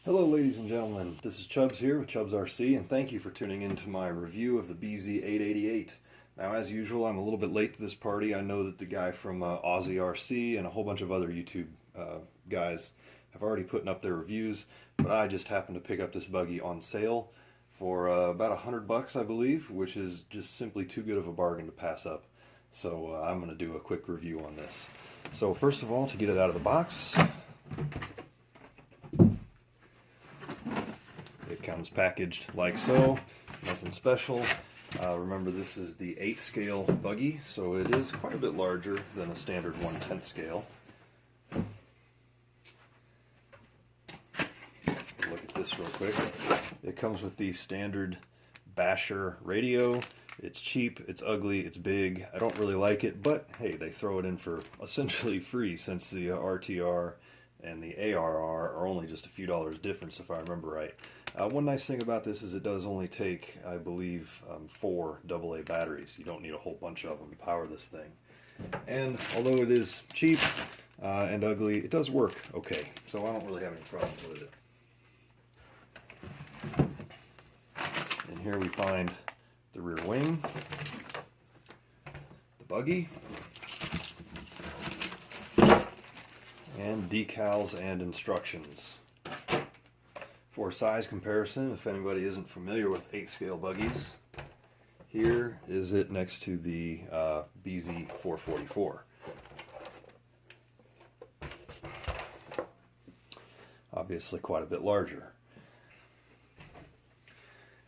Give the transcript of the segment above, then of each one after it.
Hello ladies and gentlemen, this is Chubbs here with Chubbs RC, and thank you for tuning in to my review of the BZ-888. Now as usual, I'm a little bit late to this party. I know that the guy from Aussie RC and a whole bunch of other YouTube guys have already put up their reviews, but I just happened to pick up this buggy on sale for about $100 I believe, which is just simply too good of a bargain to pass up. So I'm going to do a quick review on this. So first of all, to get it out of the box, it comes packaged like so, nothing special. Remember, this is the 8th scale buggy, so it is quite a bit larger than a standard 1/10 scale. Look at this real quick. It comes with the standard Basher radio. It's cheap, it's ugly, it's big. I don't really like it, but hey, they throw it in for essentially free since the RTR and the ARR are only just a few dollars difference, if I remember right. One nice thing about this is it does only take, I believe, 4 AA batteries. You don't need a whole bunch of them to power this thing. And although it is cheap and ugly, it does work okay, so I don't really have any problems with it. And here we find the rear wing, the buggy, and decals and instructions. For size comparison, if anybody isn't familiar with 8 scale buggies, here is it next to the BZ-444. Obviously quite a bit larger.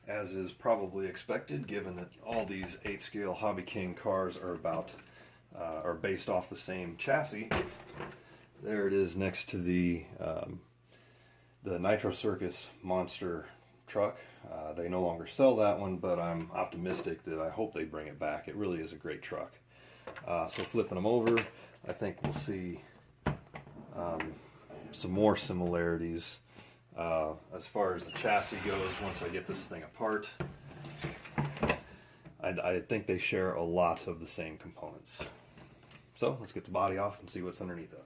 As is probably expected, given that all these 8 scale Hobbyking cars are based off the same chassis. There it is next to the Nitro Circus Monster truck. They no longer sell that one, but I'm optimistic that I hope they bring it back. It really is a great truck. So flipping them over, I think we'll see some more similarities as far as the chassis goes once I get this thing apart. I think they share a lot of the same components. So let's get the body off and see what's underneath of it.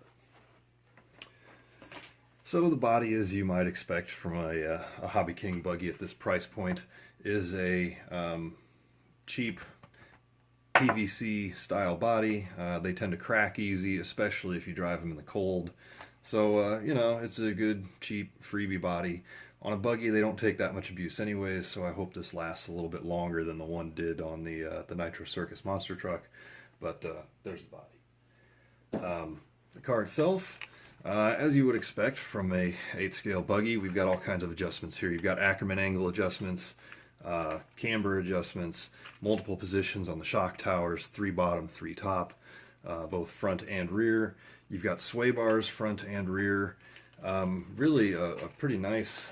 So the body, as you might expect from a Hobbyking buggy at this price point, is a cheap PVC style body. They tend to crack easy, especially if you drive them in the cold. So, you know, it's a good, cheap, freebie body. On a buggy, they don't take that much abuse anyways, so I hope this lasts a little bit longer than the one did on the Nitro Circus Monster truck. But there's the body. The car itself, as you would expect from a 8 scale buggy, we've got all kinds of adjustments here. You've got Ackerman angle adjustments, camber adjustments, multiple positions on the shock towers, 3 bottom, 3 top, both front and rear. You've got sway bars front and rear. Really a pretty nice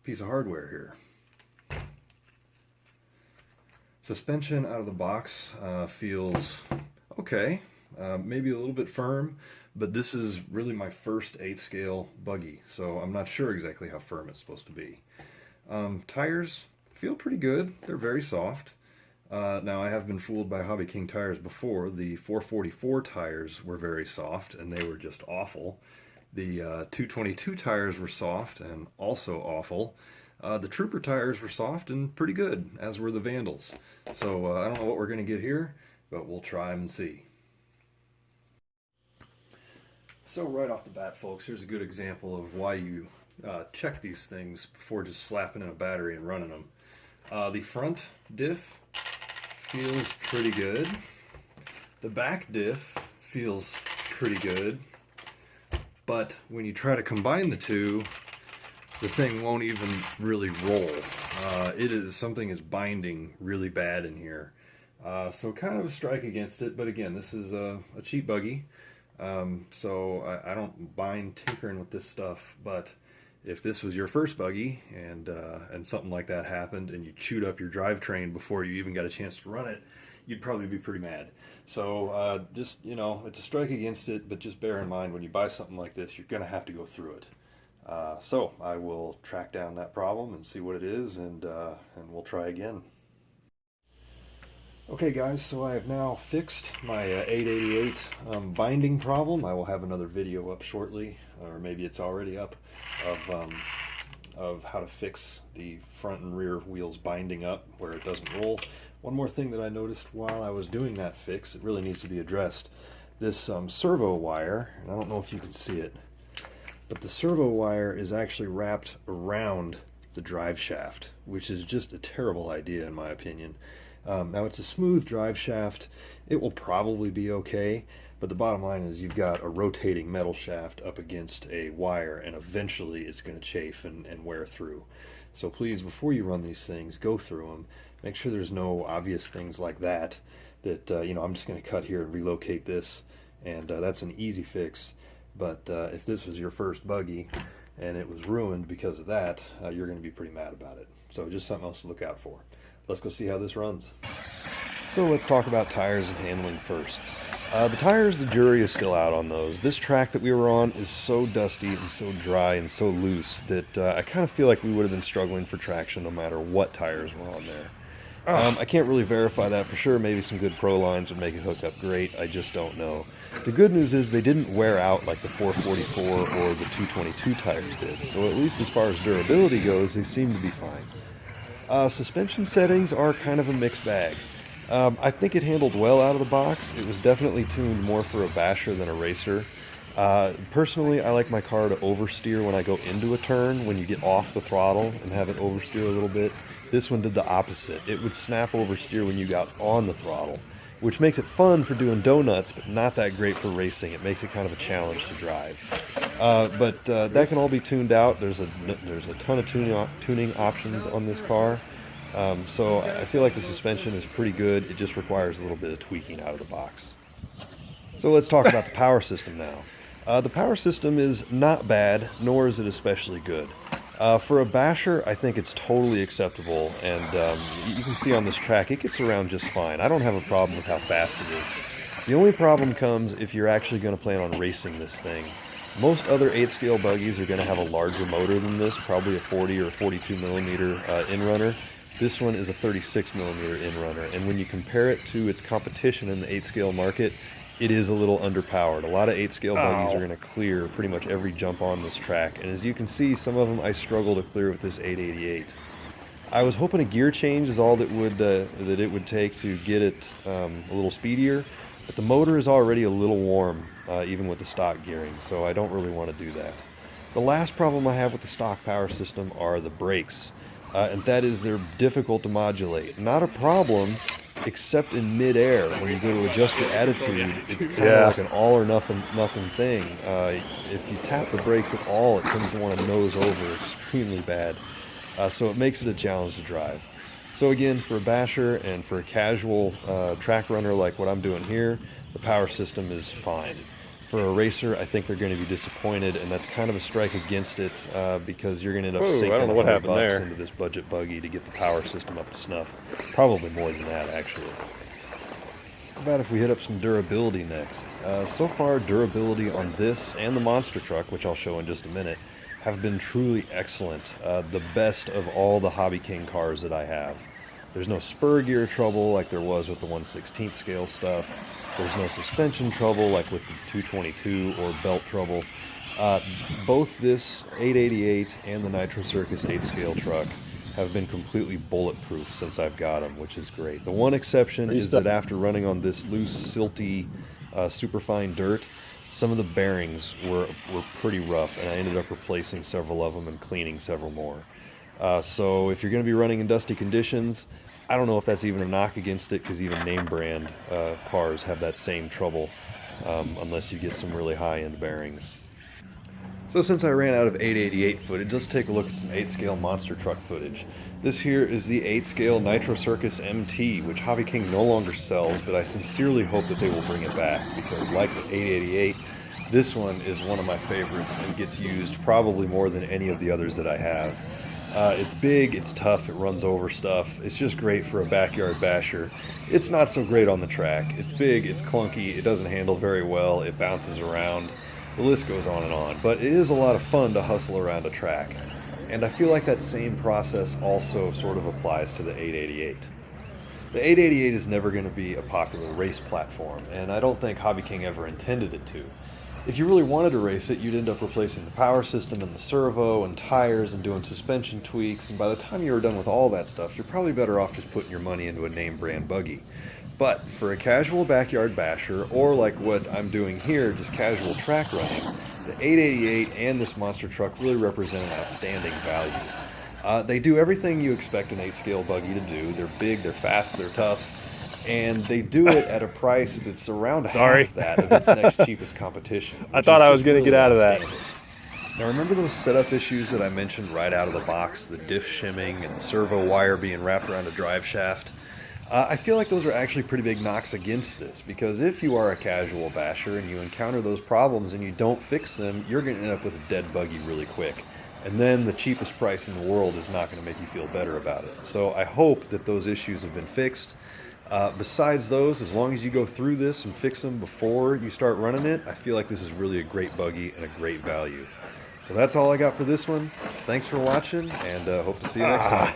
piece of hardware here. Suspension out of the box feels okay, maybe a little bit firm, but this is really my first 8 scale buggy, so I'm not sure exactly how firm it's supposed to be. Tires feel pretty good. They're very soft. Now, I have been fooled by Hobbyking tires before. The 444 tires were very soft, and they were just awful. The 222 tires were soft and also awful. The Trooper tires were soft and pretty good, as were the Vandals. So I don't know what we're going to get here, but we'll try them and see. So right off the bat, folks, here's a good example of why you check these things before just slapping in a battery and running them. The front diff feels pretty good. The back diff feels pretty good. But when you try to combine the two, the thing won't even really roll. Something is binding really bad in here. So kind of a strike against it, but again, this is a cheap buggy. So I don't mind tinkering with this stuff, but if this was your first buggy and something like that happened and you chewed up your drivetrain before you even got a chance to run it, you'd probably be pretty mad. So just, you know, it's a strike against it, but just bear in mind when you buy something like this, you're going to have to go through it. So I will track down that problem and see what it is, and we'll try again. Okay guys, so I have now fixed my 888 binding problem. I will have another video up shortly, or maybe it's already up, of how to fix the front and rear wheels binding up where it doesn't roll. One more thing that I noticed while I was doing that fix, it really needs to be addressed. This servo wire, and I don't know if you can see it, but the servo wire is actually wrapped around the drive shaft, which is just a terrible idea in my opinion. Now it's a smooth drive shaft, it will probably be okay, but the bottom line is you've got a rotating metal shaft up against a wire, and eventually it's going to chafe and wear through. So please, before you run these things, go through them, make sure there's no obvious things like that, you know, I'm just going to cut here and relocate this, and that's an easy fix. But if this was your first buggy and it was ruined because of that, you're going to be pretty mad about it. So just something else to look out for. Let's go see how this runs. So let's talk about tires and handling first. The tires, the jury is still out on those. This track that we were on is so dusty and so dry and so loose that I kind of feel like we would have been struggling for traction no matter what tires were on there. I can't really verify that for sure. Maybe some good pro lines would make it hook up great. I just don't know. The good news is they didn't wear out like the 444 or the 222 tires did. So at least as far as durability goes, they seem to be fine. Suspension settings are kind of a mixed bag. I think it handled well out of the box. It was definitely tuned more for a basher than a racer. Personally, I like my car to oversteer when I go into a turn, when you get off the throttle and have it oversteer a little bit. This one did the opposite. It would snap oversteer when you got on the throttle, which makes it fun for doing donuts, but not that great for racing. It makes it kind of a challenge to drive. But that can all be tuned out. There's a ton of tuning options on this car. So I feel like the suspension is pretty good. It just requires a little bit of tweaking out of the box. So let's talk about the power system now. The power system is not bad, nor is it especially good. For a basher, I think it's totally acceptable, and you can see on this track it gets around just fine. I don't have a problem with how fast it is. The only problem comes if you're actually going to plan on racing this thing. Most other 8-scale buggies are going to have a larger motor than this, probably a 40 or 42 millimeter in-runner. This one is a 36 millimeter in-runner, and when you compare it to its competition in the 8-scale market, it is a little underpowered. A lot of 8-scale buggies are going to clear pretty much every jump on this track, and as you can see, some of them I struggle to clear with this 888. I was hoping a gear change is all that it would take to get it a little speedier, but the motor is already a little warm, even with the stock gearing, so I don't really want to do that. The last problem I have with the stock power system are the brakes, and that is they're difficult to modulate. Not a problem, except in mid-air. When you go to adjust your attitude, it's kind of like an all or nothing thing. If you tap the brakes at all, it tends to want to nose over extremely bad. So it makes it a challenge to drive. So again, for a basher and for a casual track runner like what I'm doing here, the power system is fine. For a racer, I think they're going to be disappointed, and that's kind of a strike against it because you're going to end up sinking $100 into this budget buggy to get the power system up to snuff. Probably more than that, actually. How about if we hit up some durability next? So far, durability on this and the monster truck, which I'll show in just a minute, have been truly excellent. The best of all the Hobbyking cars that I have. There's no spur gear trouble like there was with the 1/16 scale stuff. There's no suspension trouble like with the 222 or belt trouble. Both this 888 and the Nitro Circus 8-scale truck have been completely bulletproof since I've got them, which is great. The one exception is that after running on this loose, silty, superfine dirt, some of the bearings were pretty rough, and I ended up replacing several of them and cleaning several more. So if you're going to be running in dusty conditions, I don't know if that's even a knock against it, because even name brand cars have that same trouble unless you get some really high-end bearings. So since I ran out of 888 footage, let's take a look at some 8-scale monster truck footage. This here is the 8-scale Nitro Circus MT, which Hobbyking no longer sells, but I sincerely hope that they will bring it back, because like the 888, this one is one of my favorites and gets used probably more than any of the others that I have. It's big, it's tough, it runs over stuff. It's just great for a backyard basher. It's not so great on the track. It's big, it's clunky, it doesn't handle very well, it bounces around. The list goes on and on. But it is a lot of fun to hustle around a track. And I feel like that same process also sort of applies to the 888. The 888 is never going to be a popular race platform, and I don't think Hobbyking ever intended it to. If you really wanted to race it, you'd end up replacing the power system and the servo and tires and doing suspension tweaks, and by the time you were done with all that stuff, you're probably better off just putting your money into a name brand buggy. But for a casual backyard basher, or like what I'm doing here, just casual track running, the 888 and this monster truck really represent an outstanding value. They do everything you expect an 8-scale buggy to do. They're big, they're fast, they're tough. And they do it at a price that's around half that of its next cheapest competition. I thought I was going to get out of that. Now remember those setup issues that I mentioned right out of the box, the diff shimming and the servo wire being wrapped around a drive shaft? I feel like those are actually pretty big knocks against this, because if you are a casual basher and you encounter those problems and you don't fix them, you're going to end up with a dead buggy really quick. And then the cheapest price in the world is not going to make you feel better about it. So I hope that those issues have been fixed. Besides those, as long as you go through this and fix them before you start running it, I feel like this is really a great buggy and a great value. So that's all I got for this one. Thanks for watching, and hope to see you next time.